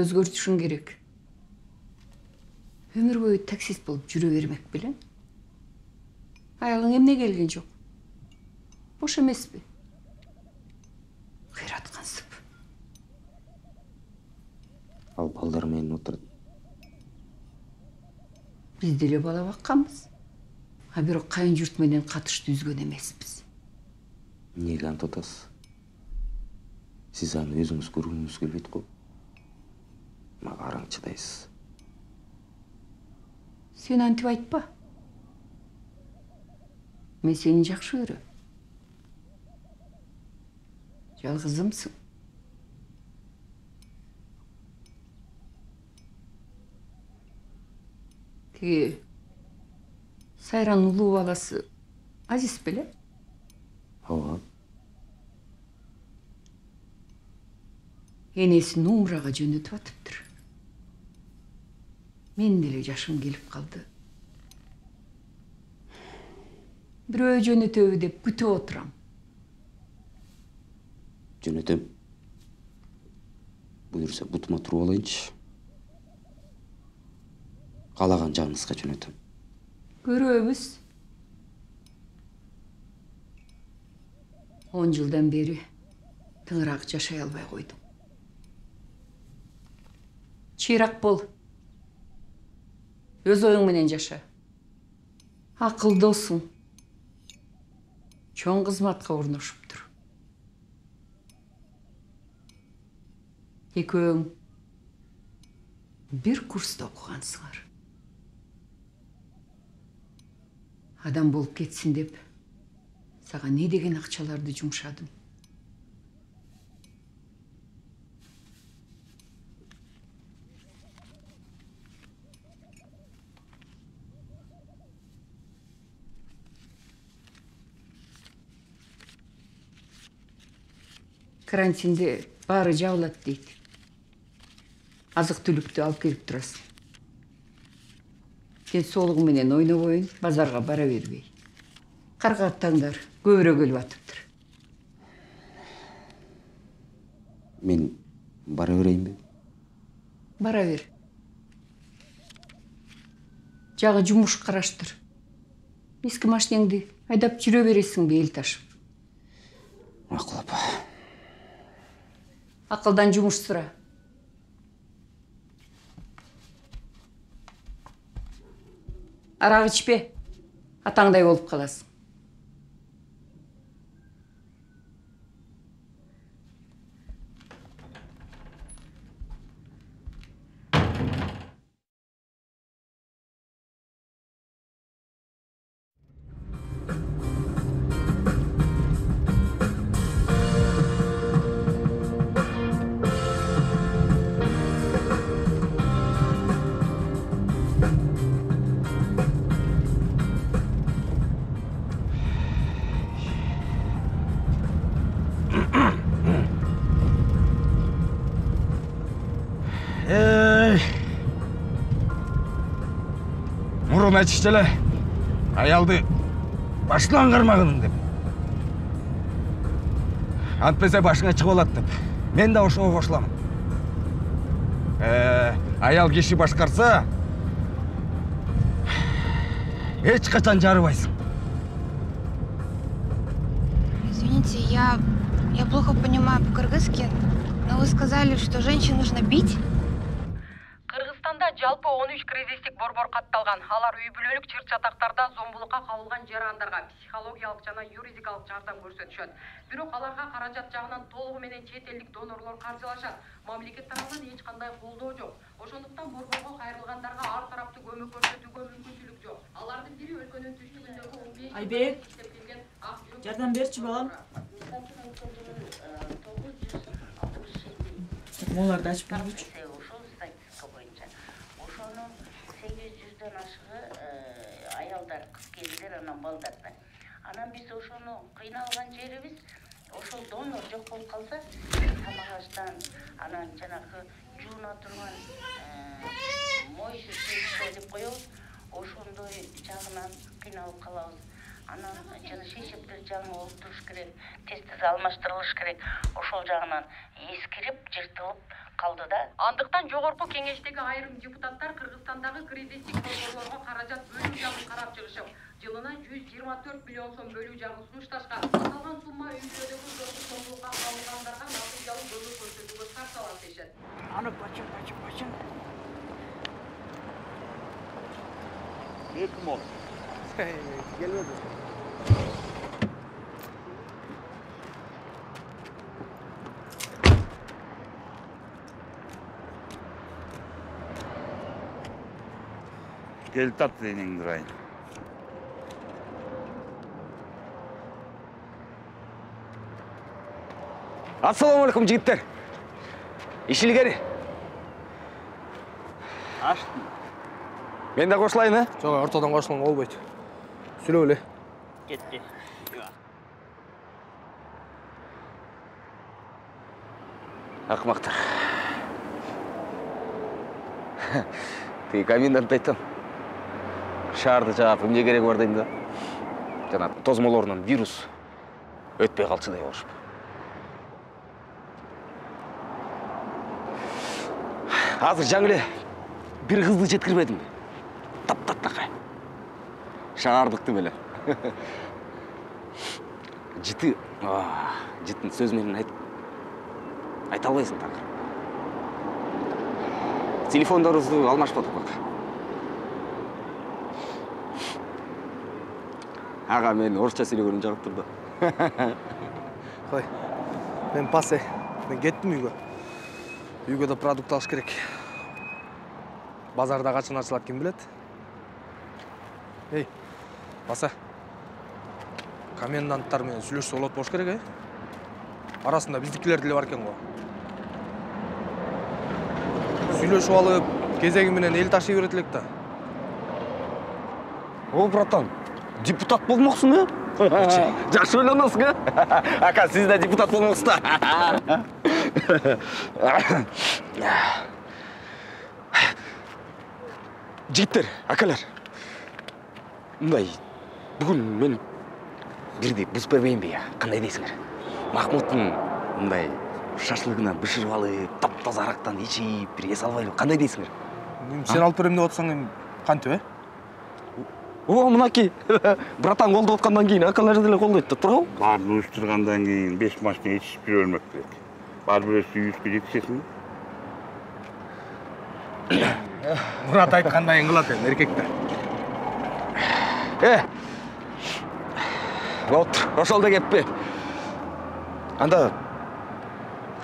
өзгөртүшүң керек. Өмүр бою таксист болуп жүрө бермек белең. Аялың эмне келген жок? Бош эмеспи? Кыйраткансып. Ал балдар менен отурат. Биз деле бала бакканбыз. А бирок кайын журт менен катышты үзгөн эмеспиз. Эмнеге антып атасыз? Сиз аны өзүңүз көргүңүз келбейт го. Мага араң чыдайсыз. Сен антип айтпа. Мен сени жакшы көрөм. Жалгызымсың. Тиги Сайранын улуу баласы Азиз беле? Ооба. Энесин Умрага жөнөтүп атыптыр. Мен деле жашым келип калды. Бирөө жөнөтөбү деп күтүп отурам. Жөнөтөм. Буюрса бутума туруп алайынчы. Каалаган жагыңызга жөнөтөм. Көрөбүз. 10 жылдан бери тыңыраак жашай албай койдум. Чыйрак бол. Өз оюң менен жаша. Акылдуусуң. Чоң кызматка орношуптур. Экөөң бир курста окугансыңар. Адам болуп кетсин деп сага не деген акчаларды жумшадым. Карантинде баары жабылат дейт. Азык түлүктү алып келип турасың. Ден соолугу менен ойнобойын, базарга бара бербей. Каргаттаңдар көбүрөөк өлүп атыптыр. Мен бара берейинби? Бара бер. Жагы жумуш караштыр. Эски машинеңди айдап жүрө бересиңби эл ташып? Макул апа. Акылдан жумуш сура. Арак ичпе. Атаңдай болуп каласың. Мурун айтышчу эле аялды башынан кармагын деп. Антпесе башыңа чыгып алат деп. Мен да ошого кошуламын. Аял киши башкарса эч качан жарыбайсың. Извините, я плохо понимаю по-кыргызски, но вы сказали, что женщин нужно бить? Кыргызстанда жалпы 13 кризистик борбор катталган. Алар үй-бүлөлүк чыр-чатактарда зомбулукка кабылган жарандарга психологиялык жана юридикалык жардам көрсөтүшөт. Бирок аларга каражат жагынан толугу менен чет элдик донорлор каржылашат. Мамлекет тарабынан эч кандай колдоо жок. Ошондуктан борборго кайрылгандарга ар тараптуу көмөк көрсөтүүгө мүмкүнчүлүк жок. Алардын бири өлкөнүн түштүгүндөгү 15 Айбек, жардам берчи балам. Моларды ачып берчи. Аялдар, кыз келиндер, анан балдардар. Анан биз ошону кыйналган жерибиз, ошол донор жок болуп калса, тамак аштан, анан жанагы жууна турган моющий деп коебуз, ошондой жагынан кыйналып калабыз. Анан жана шешептер жаңы олтуруш керек, тез алмаштырылыш керек. Ошол жагынан эскирип, жыртылып калды да. Андыктан жогорку кеңештеги айрым депутаттар Кыргызстандагы кризистик борборлорго каражат бөлүү жагын карап чыгышып, жылына 124 миллион сом бөлүү жагын сунушташкан. Аталган сумма үй-бүлөдөгү жоксуз зомбулукка кабылгандарга натыйжалуу көмөк көрсөтүүгө сарпталат дешет. Аны бачын. Erkim ol. Gelmedi. Gel tat senin durayın. Ассалаумағалейкум жігіттер. Иш илгери. Açtım. Мен де қосылайын, а? Жоқ, ортадан қосылуға болбойт. Сүйлөп эле. Кетти. Ақымақтар. Тегі комендант айттым. Шаарды жаап, эмне керек бар дейм да. Жана тозмолорунан вирус өтпей калчыдай болушуп. Азыр жаңы эле бир кызды жеткирбедим. Таптатакай. Шаардыктым эле. Жыты, жытын сөз менен айта албайсың так. Телефондорубузду алмашпадык бак. Ага, мен орусча сүйлөгөнүм жагып турду. Кой. Мен пасе. Мен кеттим үйгө. Үйгө да продукт алыш керек. Базарда качан ачылат ким билет? Эй, паса. Коменданттар менен сүйлөшсө болот болуш керек, Арасында биздикилер деле бар экен го. Сүйлөшүп алып, кезеги менен эл ташый берет элек да. О, братан, депутат болмоксуң, Жакшы ойлоносуң, Ака, сиз да депутат болмоксуз да. Жигиттер, акалар. Мындай, бүгүн мен бирди бузуп бербейинби я? Кандай дейсиңер? Махмуттун мындай шашлыгынан бышырып алып, таптаза арактан ичип, бир эс албайлы. Кандай дейсиңер? Сен алып берем деп атсаң, кантип, О, мынаки. Братан колдоп аткандан кийин акалар деле колдойт да турабы? Баарын уюштургандан кийин 5 машина ичип жибермек керек. Бар бирөөсү үйүшкө жетишесиңби? Мурат айткандай кылат эркектер. Отур, ошол да кеппи. Анда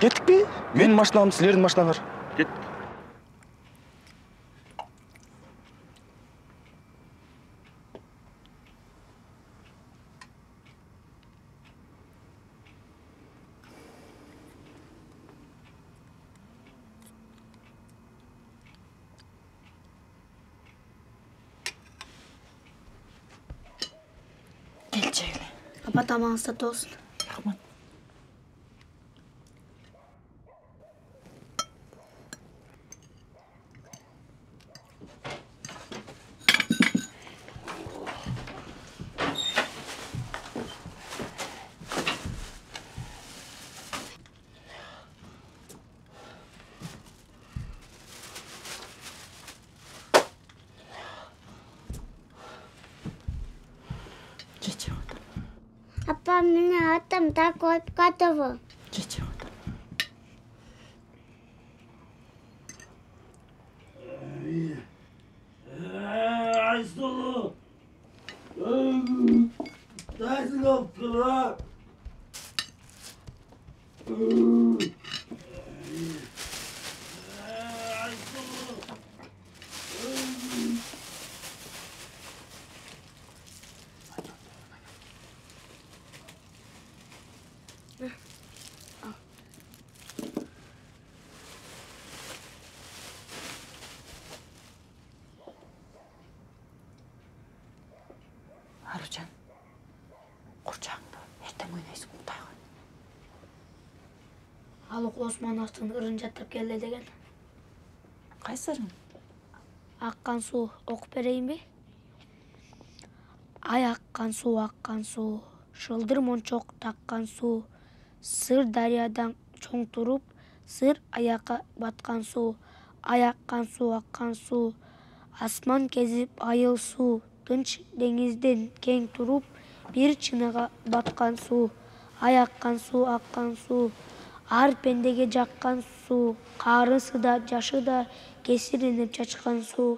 кеттикпи? Менин машинам, силердин машинаңар. Кет. Gel çayla. Papa tamamı sat olsun. Rahmat. Папа, меня атом так вот катывал. Ayşolu! Nasıl yaptılar? Аружан, курчагыңды эртең ойнойсуң, кудай кой. Ал Османовтун ырын жаттап келди деген. Кайсы ырын? Аккан суу окуп берейинби? Ай аккан суу, шылдыр мончок таккан суу, сыр дарыядан чоң туруп, Сыр аяққа батқан су, аяққан су, аққан су. Асман кезіп айыл су, тынч деңізден кең тұрып, бір чыныға батқан су, аяққан су, аққан су. Ар пендеге жаққан су, қарысы да, жашы да кесірініп чачқан су.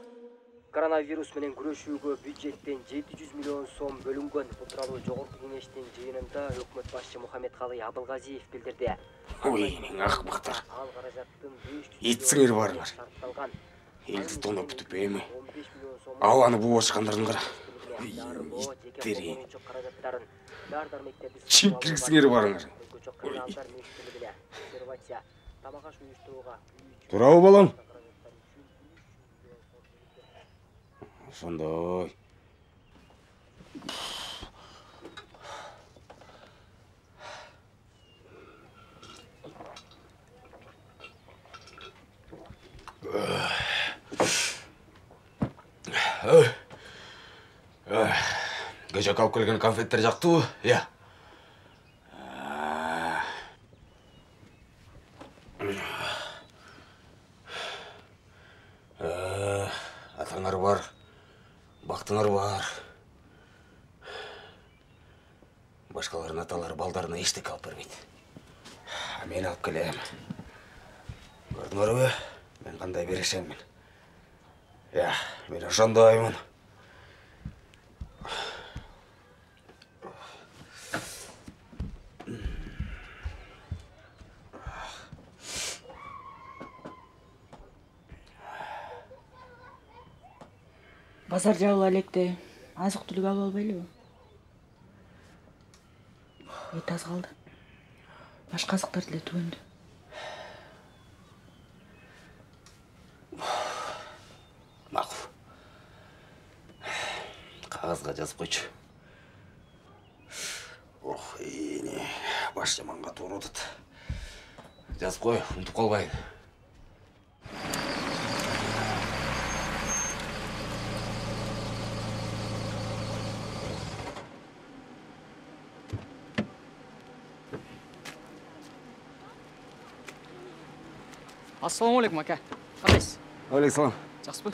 Коронавирус менен күрөшүүгө бюджеттен 700 миллион сом бөлүнгөн. Бул тууралуу Жогорку Кеңештин жыйынында өкмөт башчы Мухаммедкалый Абылгазиев билдирди. Ой, акбактар. Итсиңер барыңар. Элди тоноп бүтүп эми. Абаны буушкандарын кара. Иттери. Чим киргизиңер барыңар. Туурабы балам? Ошондой. Кече алып келген конфеттер жактыбы? Я. Атаңар бар, бактыңар бар. Башкалардын аталары балдарына эчтеке алып бербейт. Мен алып келем. Көрдүңөрбү? Мен кандай берешеммин. Я, мен ошондоймун. Базар жабыла электе азык түлүк алып албайлыбы? Эт аз калды. Башка азыктар деле түгөндү. Макул. Кагазга жазып койчу. Ох, эне, баш жаманга туура атат. Жазып кой, унутуп калбайын. Assalamu alaikum aka. Qandaysiz? Алейкум. Жақсы бі?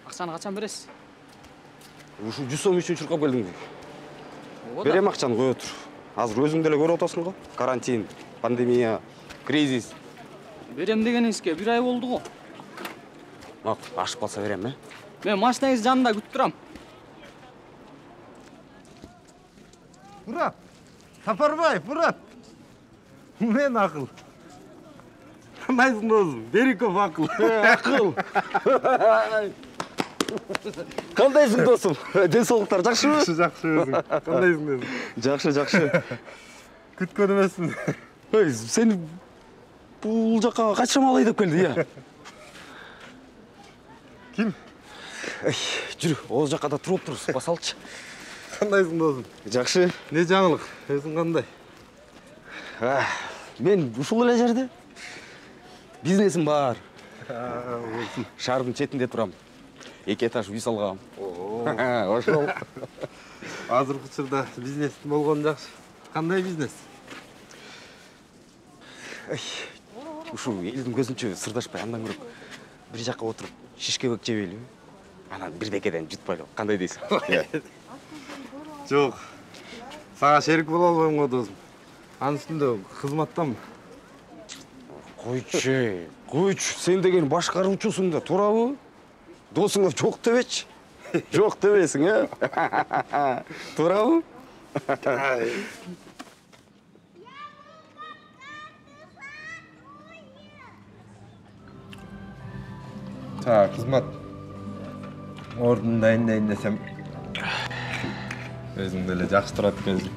Ақшаны қачан бересіз? Ушу 100 сом үчүн чуркап келдиң. Берем акчаны, кой отур. Азыр өзүң деле көрүп атасың го. Карантин, пандемия, кризис. Берем дегениңизге 1 ай болду го. Макул, ашып калса берем, э? Мен машинаңыз жанында күтүп турам. Мурат, Сапарбаев, Мурат. Мен акыл. Кандайсың досым? Бериков акыл. Акыл. Кандайсың досым? Ден соолуктар жакшыбы? Жакшы өзүң. Кандайсың досум? Жакшы. Күткөн эмесмин. Ой, сени бул жака качан алайдап келди, я? Ким? Жүрү, ол жака да туруп турсуз, басалчы. Кандайсың досум? Жакшы. Не жаңылык? Өзүң кандай? Мен ушул эле жерде бизнесим бар. Шаардын четинде турам. 2 этаж үй салгам. Ошол. Азыркы учурда бизнестин болгон жакшы. Кандай бизнес? Ушул элдин көзүнчө сырдашпай андан көрөп бир жакка отуруп шишкебек жебейлиби? Анан бирдекеден жутпайлы. Кандай дейсиң? Жок. Сага шерик боло албайм го досум. Анын үстүндө кызматтамын. Койчу, сен деген башкаруучусуң да, туурабы? Досуңа жок дебечи. Жок дебесиң, э? Туурабы? Кызмат. Ордун дайындайын десем, өзүң деле жакшы турат экенсиң.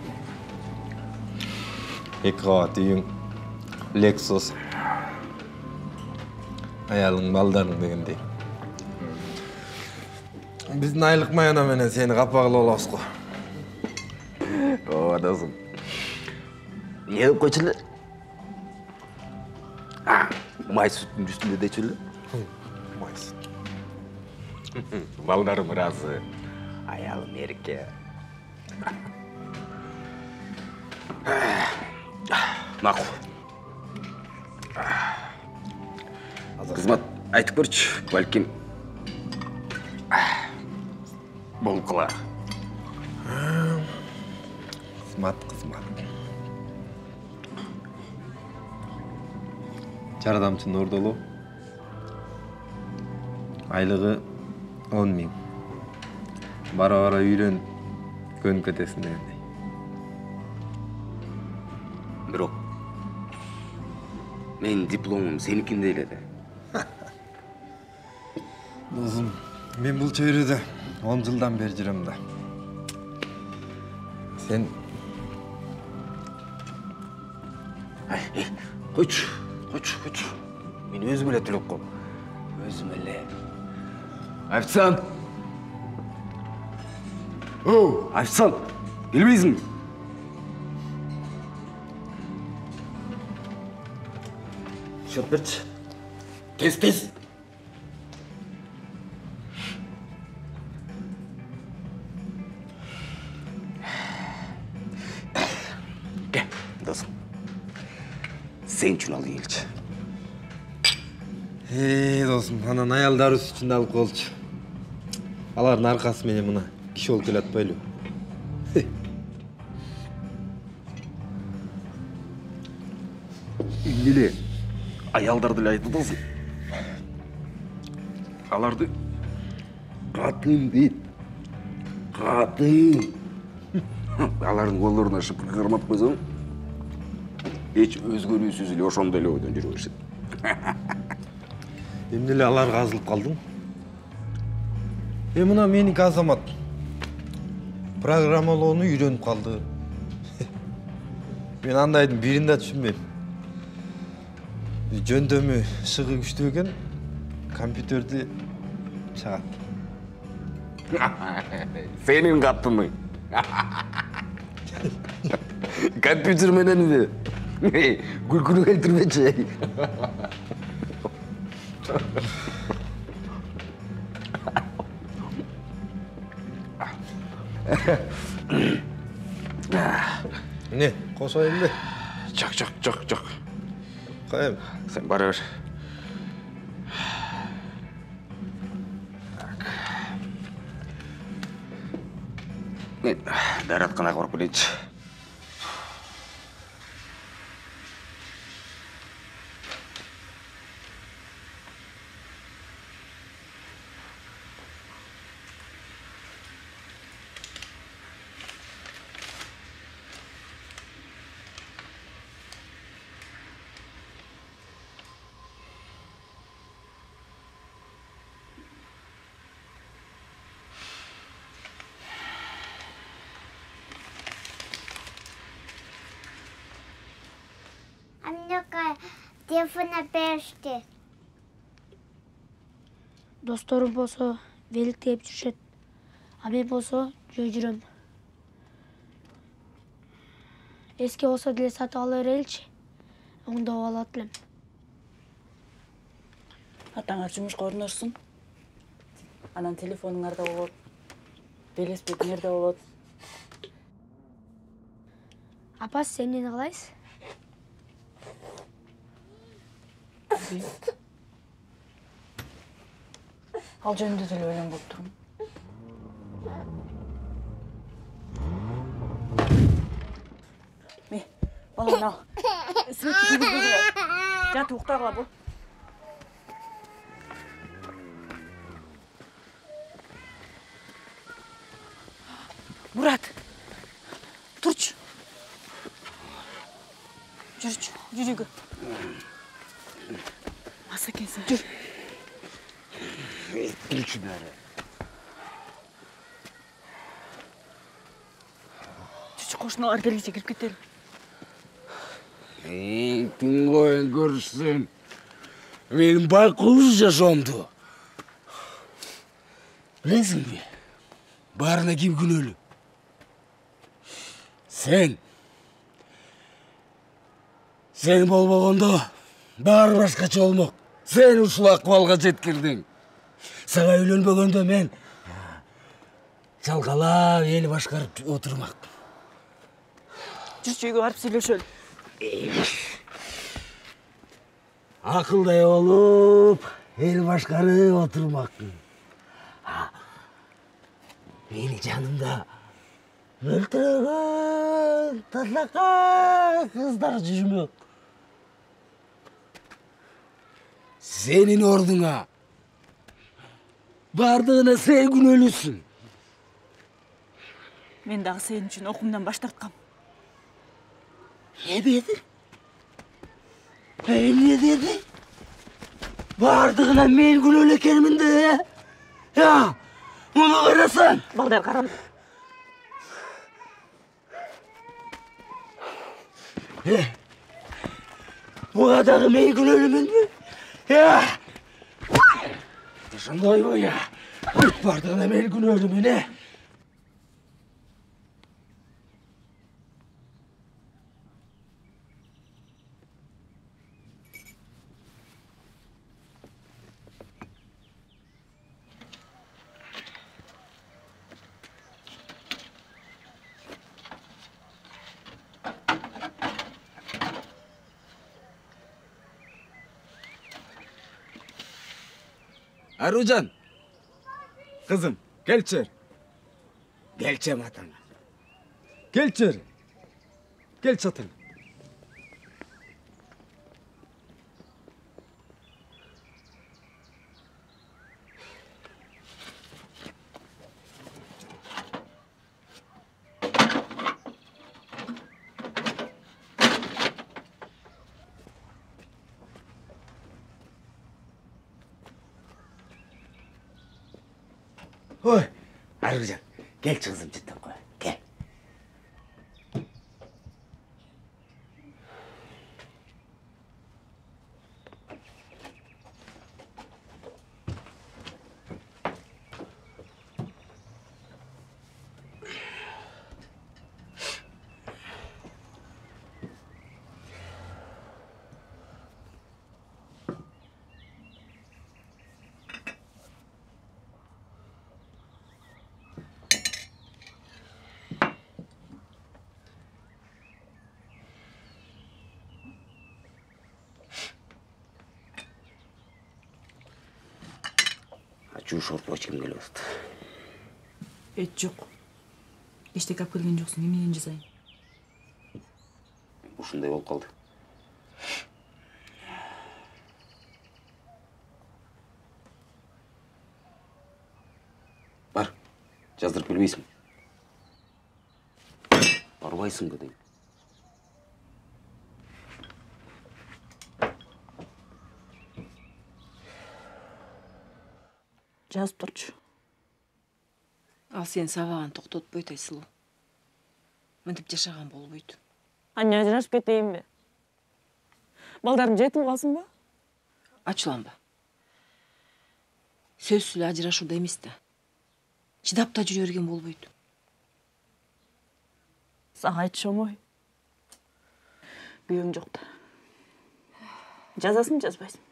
2 кабат үйүң, Lexus. Аялың, балдарың дегендей. Биздин айлык маяна менен сени капагыла алабыз го. Ооба досум. Эмне деп койчу эле? Май сүттүн үстүндө дечү эле? Май сүт. Балдарым ыраазы. Аялым эрке. Макул. Кызмат айтып көрчү, балким болуп калар. Кызмат. Жардамчы Нурдолу. Айлыгы 10 000. Бара-бара үйрөнүп көнүп кетесиң дегендей. Бирок менин дипломум сеникиндей эле да. Досум, мен бул чөйрөдө 10 жылдан бери жүрөм да. Сен Койчу. Мен өзүм эле төлөп коем. Өзүм эле. Официант. Официант. Келбейсиңби? Счет берчи. Тез. Досым. Сен үчүн ал келчи. досым, анан аялдарыбыз үчүн да алып коелучу. Алардын аркасы менен мына киши болуп келе атпайлы. Эмне аялдарды эле айтып атасың? Аларды катын дейт. Катын. Алардын колдоруна шыпыр кармап койсоң, эч өзгөрүүсүз эле ошондой эле ойдон жүрө беришет. Эмне эле аларга азылып калдың? Мына меники Азамат. Программалоону үйрөнүп калды. Мен андайдын бирин да түшүнбөйм. Жөндөмү шыгы күчтүү экен, компьютерди чагат. Сенин катының. Компьютер мененби? Күлкүнү келтирмечи. Не, кошоюн бе? Жок. Кайым? Sen bana ver. Men daratkanaga барып келейинчи. Телефона беришти. Досторум болсо великтеп жүрүшөт. А мен болсо жөө жүрөм. Эски болсо деле сатып ала береличи. Оңдоп алат элем. Атаңар жумушка орношсун. Анан телефонуңарда болот. Велосипедиңерде болот. Апа, сен эмне кылайсың? Ал жөнүндө деле ойлонуп турмун. Балам ал. Светти күйгүзбөгүлө. Жатып уктагыла бул. Мурат. Турчу. Жүрчү, жүрүгү. Маса экенсиң, жүр. Келчи бери. Жүрчү, кошуналар келгиче кирип кетели. Тың коюн көрсүн. Менин байкуш жашоомду. Билесиңби? Баарына ким күнөөлүү? Сен. Сен болбогондо баары башкача болмок. Сен ушул акыбалга жеткирдиң. Сага үйлөнбөгөндө мен жалгалап эл башкарып отурмак. Жүрчү, үйгө барып сүйлөшөлү. Akılday olup el başkanı oturmaktın. Beni canımda öldürün tatlaka kızlar жүрмөк. Senin orduna bardığına sen gün ölüsün. Мен дагы сен үчүн окуумдан баш тарткам. Ne dedi? Ne dedi? Bardığına men gün ölü ekenimin de. Ya, onu karasan. Балдар карам. Bu adamı men gün ölümün mü? Ya. Şunday o ya. Bardığına men gün ölümü ne? Arıcan. Kızım, gel içeri. Geleceğim atana. Gel içeri. Gel çatın. Oy, Arıcan. Gel kızım cidden koy. Gel. Ачуу шорпу ичким келип атат. Эт жок. Эчтеке алып келген жоксуң, эмне менен жасайын? Ушундай болуп калды. Бар, жаздырып келбейсиң. Барбайсыңбы дейм. Жазып турчу. Ал сен сабаган токтотпойт Айсылуу. Мынтип жашаган болбойт. Анне ажырашып кетейинби? Балдарым жетим калсынбы? Ачуланба. Сөзсүз эле ажырашууда эмес да. Чыдап да жүрө берген болбойт. Сага айтышом ой. Күйөөң жок да. Жазасың, жазбайсың.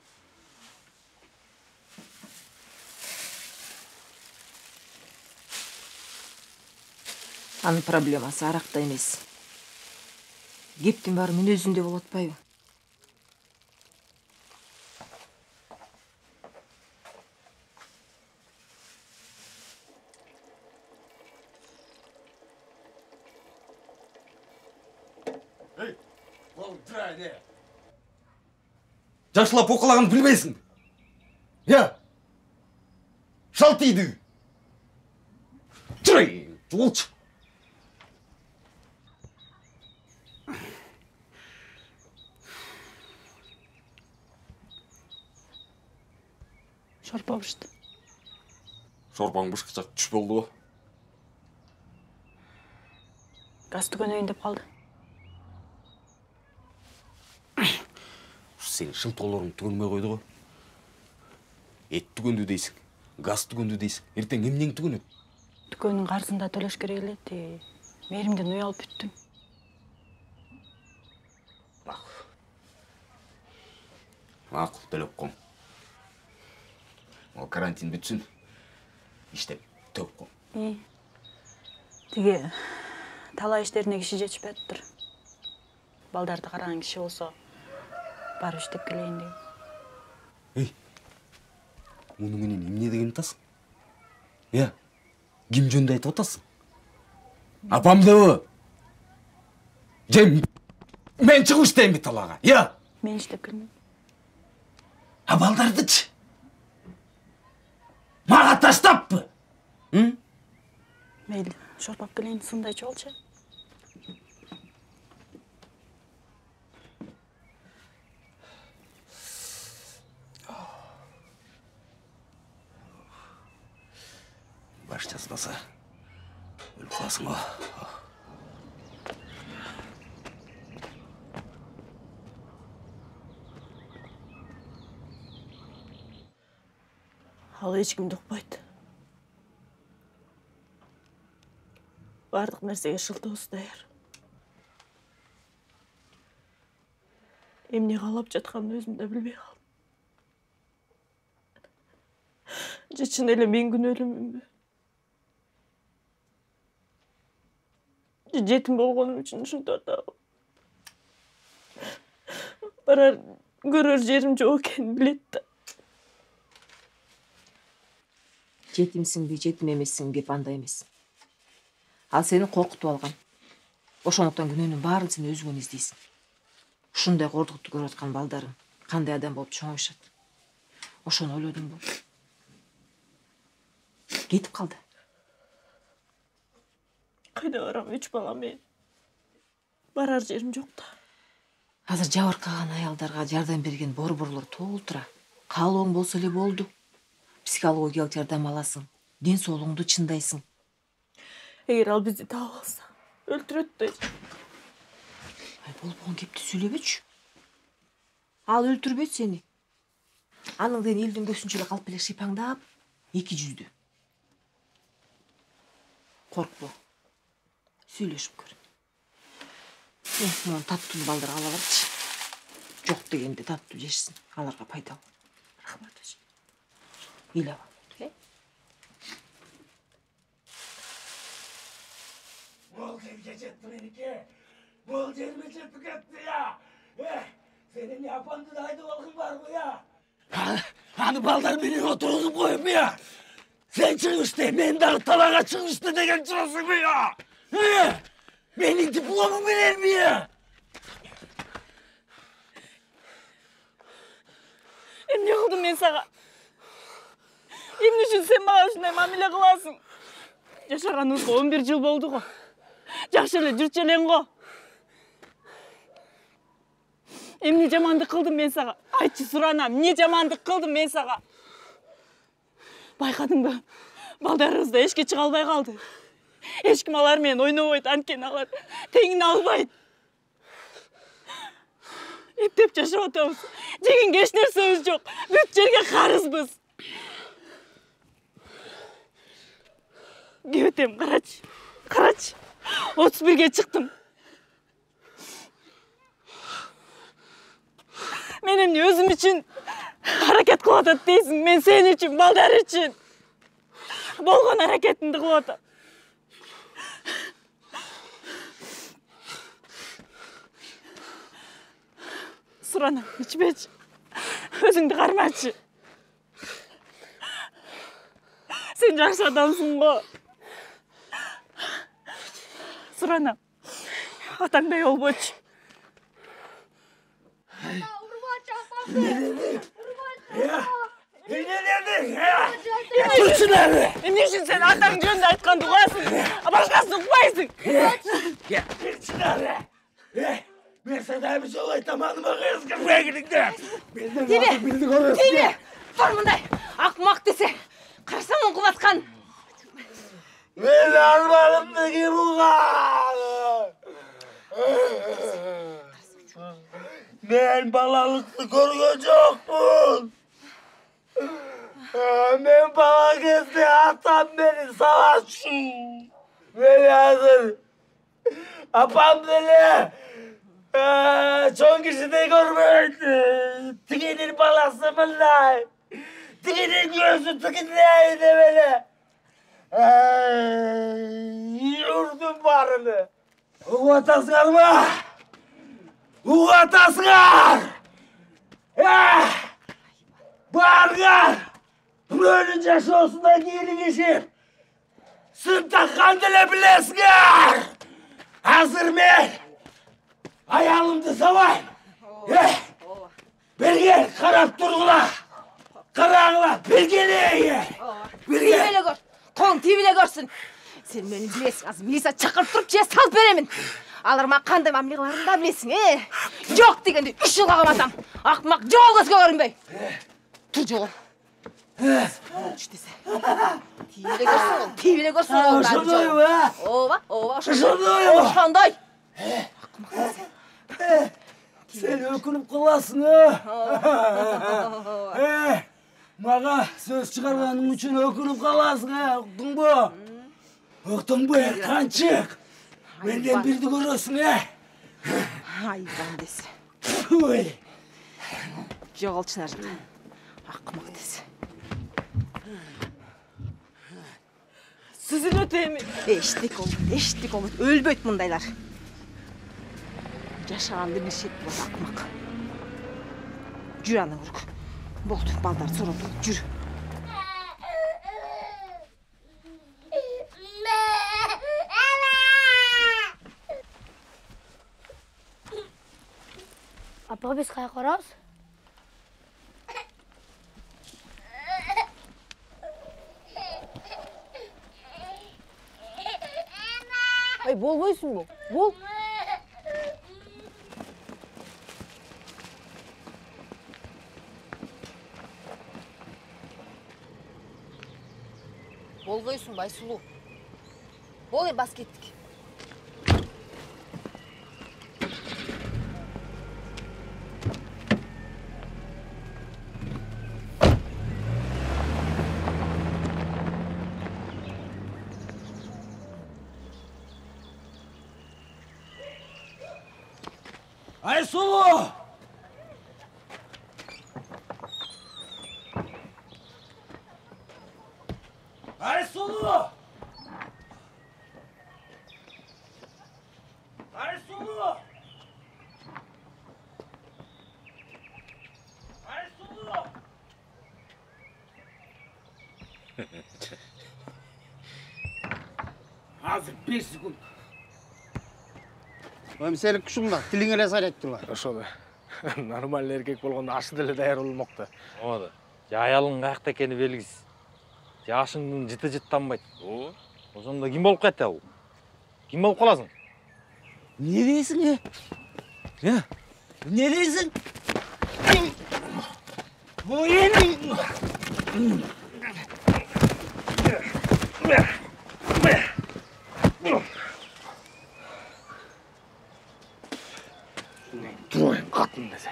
Анын проблемасы аракта эмес. Кептин баары мүнөзүндө болуп атпайбы? Жакшылап окулаганды билбейсиң. Я. Шалтыйды. Чырай, жолчу. Шорпо бышты. Шорпаң бышкыча түш болду. Газ түгөнөйүн деп калды. Сен шылтоолоруң түгөнмөй койду го. Эт түгөндү дейсиң, газ түгөндү дейсиң. Эртең эмнең түгөнөт? Дүкөнүн карызында төлөш керек эле. Мээримден уялып бүттүм. Макул, төлөп ком. Ал карантин бүтсүн. Иштеп төп ком. Тиги талай иштерине киши жетишпей атыптыр. Балдарды караган киши болсо барып иштеп келейин дейм. Ey, мұның менен емне деген атасың? Я, ким жөнді айтып атасың? Апамды ө? Мен шығып іштейін бе талаға, я? Мен іштеп кірмеймін. А балдарды чы? Маға таштап бі? Мейлі, шорпап келейін, сындай жолшы. Баш жазбаса, өліп қаласың ғой. Ал ешкімді ұқпайды. Бардық нәрсеге шылтауыз даяр. Емне қалап жатқанын өзім де білмей қалдым. Жечін әлі мен күн өлімім бе? Жетім болғаным үшін шынтатау. Барар көрер жерім жоқ екенін білетті. Жетімсің бе, жетім емессің бе, анда емес. Ал сені қорқытып алған. Ошондуктан күнөөнүн баарын сен өзүңөн издейсиң. Ушундай кордукту көрүп аткан балдарың кандай адам болуп чоңоюшат. Ошону ойлодуң бу. Кетип калды. Кайда барам, 3 бала мен. Барар жерим жок да. Азыр жабыркаган аялдарга жардам берген борборлор толтура. Каалооң болсо эле болду. Психологиялык жардам аласың. Ден соолугуңду чындайсың. Эгер ал бизди таап алса, өлтүрөт да. Болбогон кепти сүйлөбөчү. Ал өлтүрбөйт сени. Анын деген элдин көзүнчө эле калып эле шыйпаңдап, 2 жүздүү. Коркпо. Сүйлөшүп көр. Мону таттуу балдарга ала барчы. Жок дегенде таттуу жешсин. Аларга пайдалуу. Рахмат өзү. Ыйлап ал. Бол жерге жетті менеке. Бол жерге жетті кетті ya. Senin yapandı da haydi olgun var mı ya? Hani balдар beni oturup koyayım ya. Sen çıkıştı, ben de talağa çıkıştı degen çırasın mı ya? Benim diplomum bilir mi ya? Emne kıldım ben sana? Emne üçün sen bana uşunday mamile kılasın? Yaşaganыбызга 11 жыл болду го. Жакшы эле жүрчү элең го. Эмне жамандык кылдым мен сага? Айтчы суранам, эмне жамандык кылдым мен сага? Байкадыңбы? Балдарыбыз да эшикке чыга албай калды. Эчким алар менен ойнобойт, анткени алар теңин албайт. Эптеп жашап атабыз. Жегенге эч нерсебиз жок. Бүт жерге карызбыз. Кебетем, карачы. Карачы. 31-ге чыктым. Мен эмне өзүм үчүн аракет кылып атат дейсиң? Мен сен үчүн, балдар үчүн. Болгон аракетимди кылып атам. Суранам, ичпечи. Өзүңдү кармачы. Sen жакшы адамсың го. Суранам. Атаңдай болбочу. Эмне үчүн сен атаң жөнүндө айтканды угасың? Башкасын укпайсың. Ben sana bir şey olaytam hanıma kız kırmaya gidin. Тиме! Бар мындай акмак десе, карасаң угуп аткан. Ben almalımdaki bu kadar. Ben balalıklı görgün yoktum. Ben bala kesti, atam beni savaşçı. Beni hazır. Apam beni. Çoğun kişi de görmüyordu. Tıkinin balası mınday. Tıkinin gözü tıkınlaydı beni. Yurdum barını. Uğatasın mı? Uğatasın! Bağırgar! Böyle yaşıyorsundan gelin işim. Sınıfta kandile bilesler. Hazır mı? Ayağımda savaş. Bir gel, karap durgula. Karağına bir gel. Bir gel. Tibile gör. Kon tibile görsün. Sen beni bilesin az. Milisa çakırıp durup salıp veremin. Alırma kanday mamliklarini da bilesin. Yok degende 3 yıl kağamatam. Akmak jol gözge görünbey. Tur jol. Üç dese. Tibile görsün ol. Tibile görsün ol. Oşandoyum ha. Ova. Oşandoyum. Oşandoy. Akmak dese. Sen ökünüp kılasın ha. Mağa söz çıkarganın için ökünüp kalasın ha. Uktun bu. Uktun bu erkancık. Benden birdi görüyorsun ha. Hayvan dese. Uy. Jol Çınarcık. Akmak dese. Sizin öteyimi. Eşitlik olur. Ölböt mındaylar. Yaşağandı bir şey bu akmak. Jür ana uruk. Boldu, balдар soruldu. Jür. Apa biz kaya koros? Ay bolboysun bu. Bol. Bolboysun Baysulu. Bol bas kettik. Aysulu! Aysulu! Aysulu! Aysulu! Hazır 5 sekund. Senin kuşumda tilingele sayret durma. Ошол. Нормальный эркек болгондо ашы деле даяр болмокто. Болду. Аялың каякта экени белгисиз. Жашыңдын жыты жыттанбайт. Ошондо ким болуп кетти ал? Ким болуп каласың? Ne дейсің, Ya? Ne дейсің? Bu yeni. Durayım qатын десе.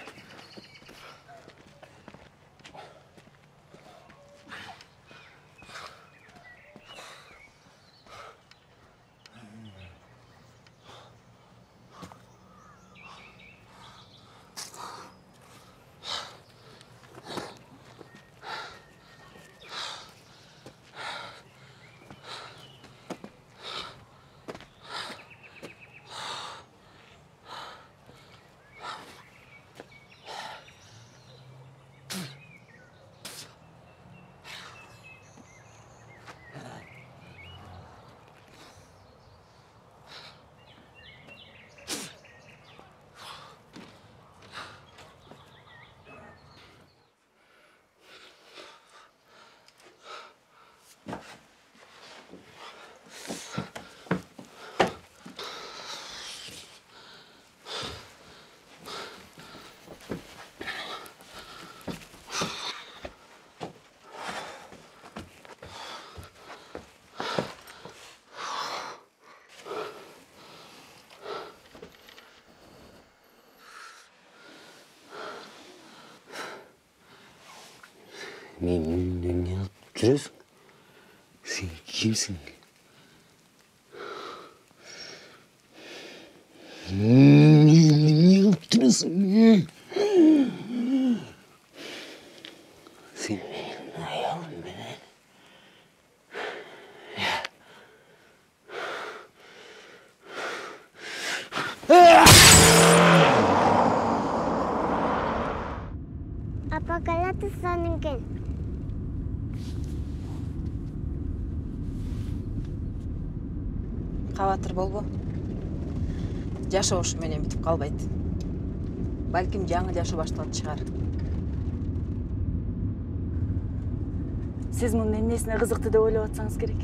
Ne yapıp duruyorsun? Sen kimsin? Ne yapıp duruyorsun? Sen ayağın beni. Apa Galatasaray kan? балдар болбо. Жашоо ушу менен бүтүп калбайт. Балким жаңы жашоо башталат чыгар. Сиз мунун эмнесине кызыкты деп ойлоп атсаңыз керек.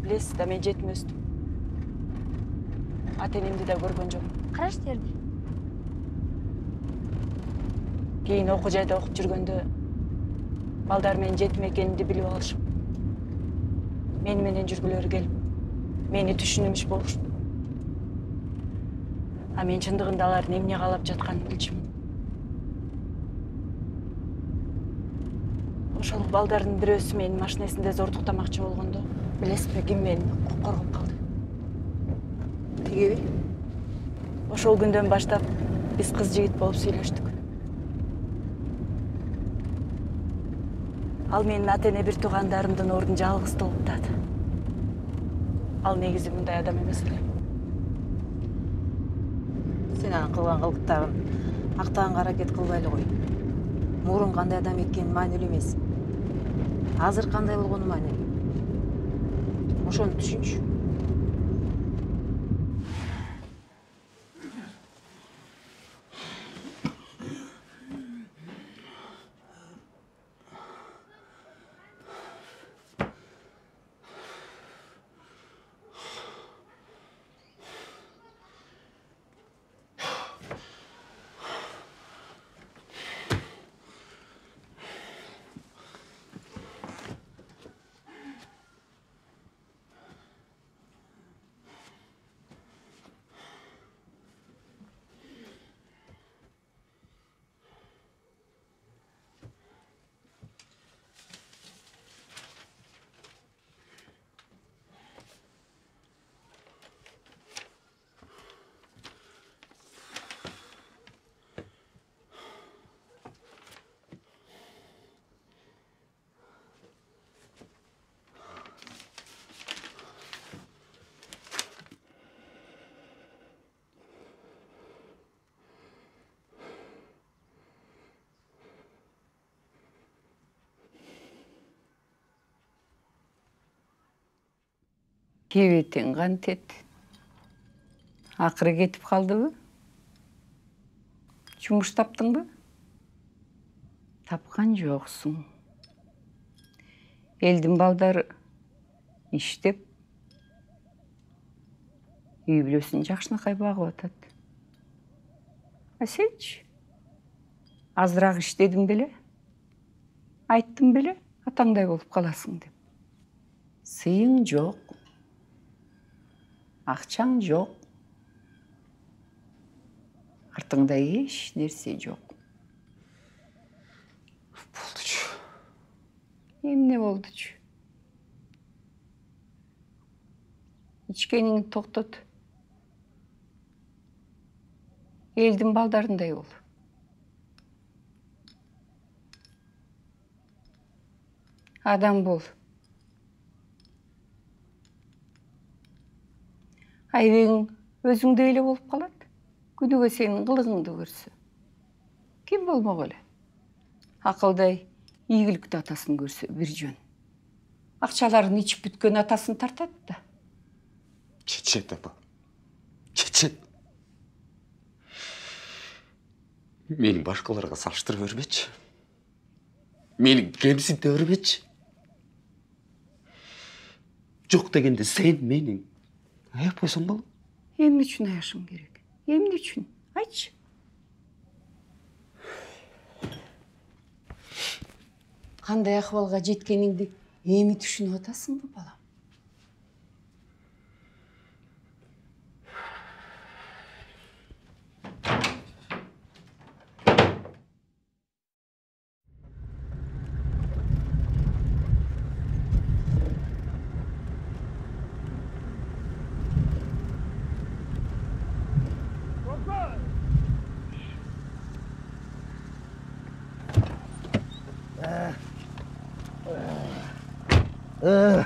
Билесиз да, мен жетим өстүм. Ата-энемди да көргөн жокмун. Караш терди. Кийин окуу жайда окуп жүргөндө балдар менин жетим экенимди билип алышып, мени менен жүргүлөрү келип, мени түшүнүмүш болушт. А мен чындыгында алардын эмне каалап жатканын билчүмүн. Ошол балдардын бирөөсү менин машинесинде зордуктамакчы болгондо, билесизби, ким мени коргоп калды? Тигиби? Ошол күндөн баштап биз кыз жигит болуп сүйлөштүк. Ал менин ата-эне бир туугандарымдын ордун жалгыз толуктады. Ал негизи мындай адам эмес эле. Сен анын кылган кылыктарын актаганга аракет кылбай эле кой. Мурун кандай адам экени маанилүү эмес. Азыр кандай болгону маанилүү. Ошону түшүнчү. Кебетең кантет. Акыры кетип калдыбы? Жумуш таптыңбы? Тапкан жоксуң. Элдин балдары иштеп, үй бүлөсүн жакшынакай багып атат. А сенчи? Азыраак иштедиң беле? Айттым беле, атаңдай болуп каласың деп. Сыйың жок. Акчаң жок. Артыңда эч нерсе жок. Болдучу. Эмне болдучу? Ичкениңди токтот. Элдин балдарындай бол. Адам бол. Айбегиң өзүңдөй эле болуп калат. Күнүгө сенин кылыгыңды көрсө. Ким болмок эле? Акылдай, ийгиликтүү атасын көрсө бир жөн. Акчаларын ичип бүткөн атасын тартат да. Чечет апа. Чечет. Мени башкаларга салыштырып өрбечи. Мени кемсинте өрбечи. Жок дегенде сен менин аяп койсоң болот. Эмне үчүн аяшым керек? Эмне үчүн? Айтчы. Кандай акыбалга жеткениңди эми түшүнүп атасыңбы, балам?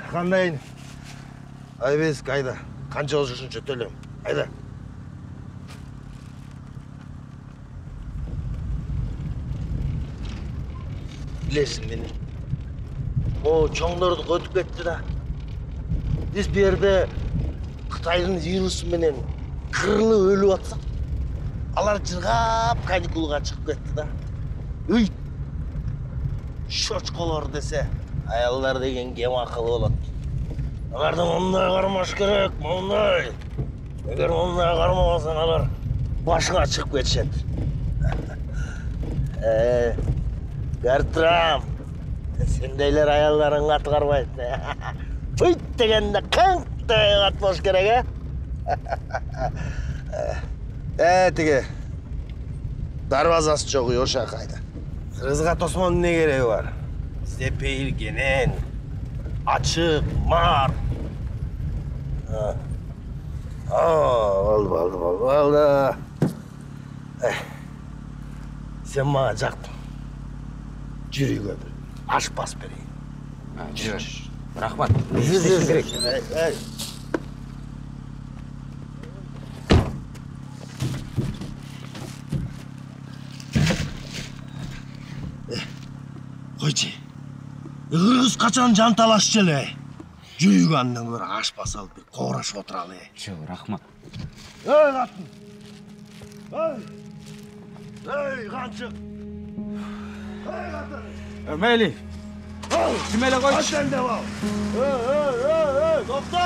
Кандайын? Айбес кайда? Канча жүрүшүнчө төлөм? Айда. Билесиң мени. О, чоңдорду өтүп кетти да. Биз бу жерде Кытайдын вирусу менен кырылып өлүп атсак, алар жыргап каникулга чыгып кетти да. Үй, шочколор десе, аялдар деген кем акылы болот. Аларды мындай кармаш керек, мындай. Эгер мындай кармабасаң, алар башыңа чыгып кетишет. Гартрам, сендейлер аялдарың ат карбайт. Пыйт дегенде каңтай ат болуш керек, Тиги дарбазасы жок үй ошо кайда. Кыргызга тосмонун не кереги бар? Бизде пейил кенен, ачык, мар. Болду. Сен мага жактың. Жүр үйгө бир аш бас берейин. Жүр. Рахмат. Жүр. Койчу. Кыргыз качан жанталашчу эле. Жүрүгү андан көрө аш бас алып бир коорашып отуралы. Жок, рахмат. Катын. Канчык. Катын. Мейли. Жимеле койчу. Ачан деп ал. Токто,